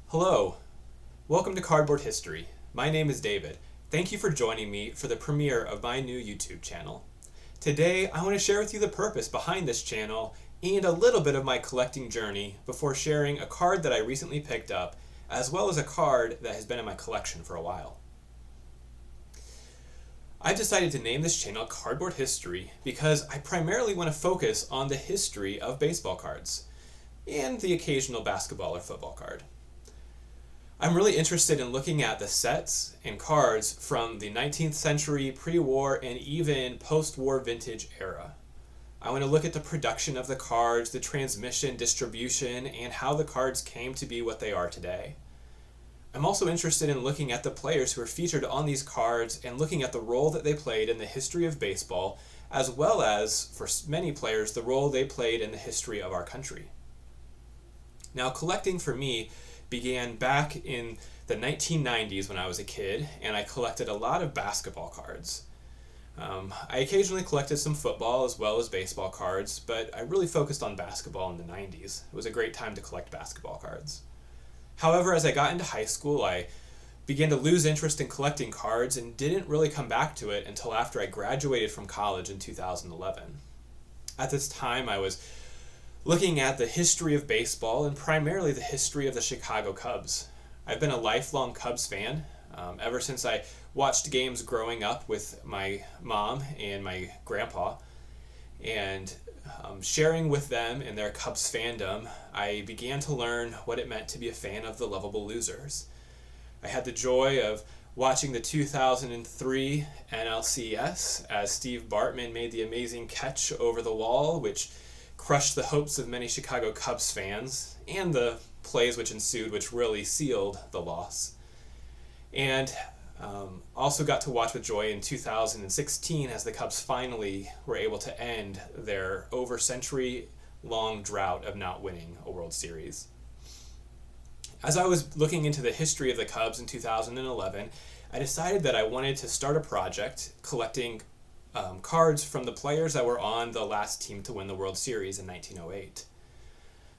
Hello, welcome to Cardboard History. My name is David. Thank you for joining me for the premiere of my new YouTube channel. Today, I want to share with you the purpose behind this channel and a little bit of my collecting journey before sharing a card that I recently picked up, as well as a card that has been in my collection for a while. I've decided to name this channel Cardboard History because I primarily want to focus on the history of baseball cards and the occasional basketball or football card. I'm really interested in looking at the sets and cards from the 19th century, pre-war, and even post-war vintage era. I want to look at the production of the cards, the transmission, distribution, and how the cards came to be what they are today. I'm also interested in looking at the players who are featured on these cards and looking at the role that they played in the history of baseball, as well as, for many players, the role they played in the history of our country. Now, collecting for me began back in the 1990s when I was a kid, and I collected a lot of basketball cards. I occasionally collected some football as well as baseball cards, but I really focused on basketball in the 90s. It was a great time to collect basketball cards. However, as I got into high school, I began to lose interest in collecting cards and didn't really come back to it until after I graduated from college in 2011. At this time, I was looking at the history of baseball and primarily the history of the Chicago Cubs. I've been a lifelong Cubs fan ever since I watched games growing up with my mom and my grandpa, and sharing with them in their Cubs fandom, I began to learn what it meant to be a fan of the lovable losers. I had the joy of watching the 2003 NLCS as Steve Bartman made the amazing catch over the wall, which crushed the hopes of many Chicago Cubs fans, and the plays which ensued, which really sealed the loss. And also got to watch with joy in 2016 as the Cubs finally were able to end their over century-long drought of not winning a World Series. As I was looking into the history of the Cubs in 2011, I decided that I wanted to start a project collecting cards from the players that were on the last team to win the World Series in 1908.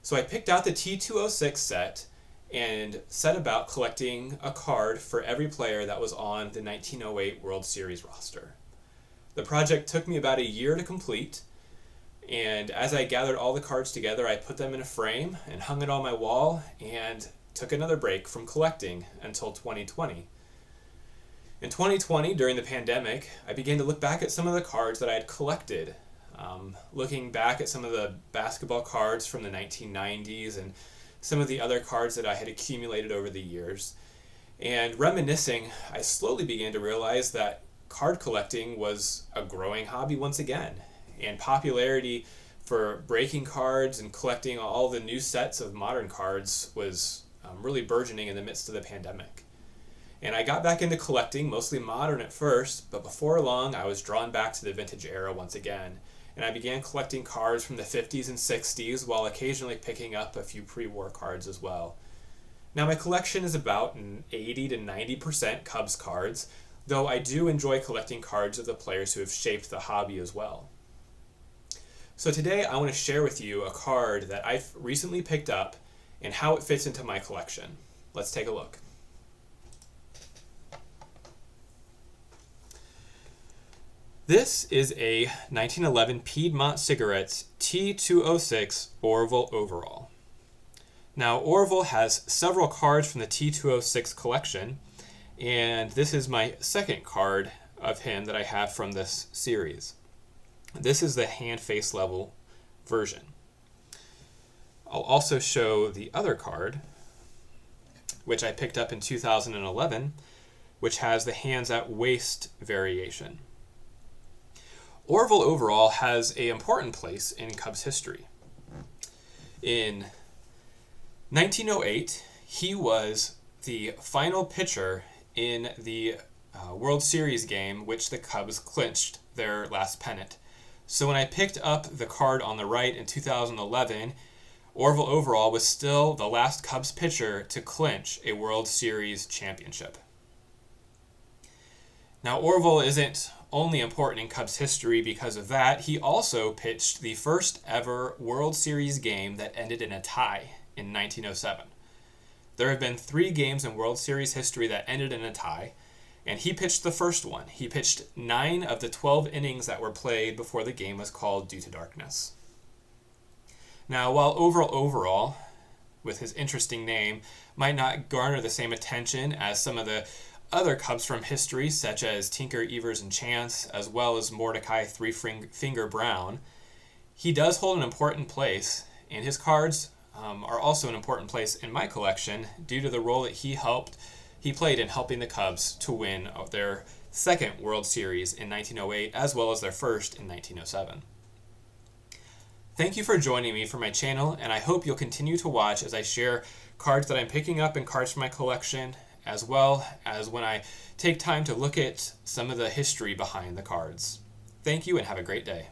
So I picked out the T206 set and set about collecting a card for every player that was on the 1908 World Series roster. The project took me about a year to complete, and as I gathered all the cards together, I put them in a frame and hung it on my wall and took another break from collecting until 2020. In 2020, during the pandemic, I began to look back at some of the cards that I had collected, looking back at some of the basketball cards from the 1990s and some of the other cards that I had accumulated over the years. And reminiscing, I slowly began to realize that card collecting was a growing hobby once again, and popularity for breaking cards and collecting all the new sets of modern cards was really burgeoning in the midst of the pandemic. And I got back into collecting, mostly modern at first, but before long I was drawn back to the vintage era once again, and I began collecting cards from the 50s and 60s while occasionally picking up a few pre-war cards as well. Now my collection is about 80 to 90% Cubs cards, though I do enjoy collecting cards of the players who have shaped the hobby as well. So today I want to share with you a card that I've recently picked up and how it fits into my collection. Let's take a look. This is a 1911 Piedmont Cigarettes T206 Orville Overall. Now, Orville has several cards from the T206 collection, and this is my second card of him that I have from this series. This is the hand face level version. I'll also show the other card, which I picked up in 2011, which has the hands at waist variation. Orville Overall has an important place in Cubs history. In 1908, he was the final pitcher in the World Series game, which the Cubs clinched their last pennant. So when I picked up the card on the right in 2011, Orville Overall was still the last Cubs pitcher to clinch a World Series championship. Now, Orville isn't only important in Cubs history because of that. He also pitched the first ever World Series game that ended in a tie in 1907. There have been 3 games in World Series history that ended in a tie, and he pitched the first one. He pitched 9 of the 12 innings that were played before the game was called due to darkness. Now, while overall, with his interesting name, might not garner the same attention as some of the other Cubs from history, such as Tinker, Evers, and Chance, as well as Mordecai Three-Finger Brown, he does hold an important place, and his cards are also an important place in my collection due to the role that he played in helping the Cubs to win their second World Series in 1908, as well as their first in 1907. Thank you for joining me for my channel, and I hope you'll continue to watch as I share cards that I'm picking up and cards from my collection, as well as when I take time to look at some of the history behind the cards. Thank you and have a great day.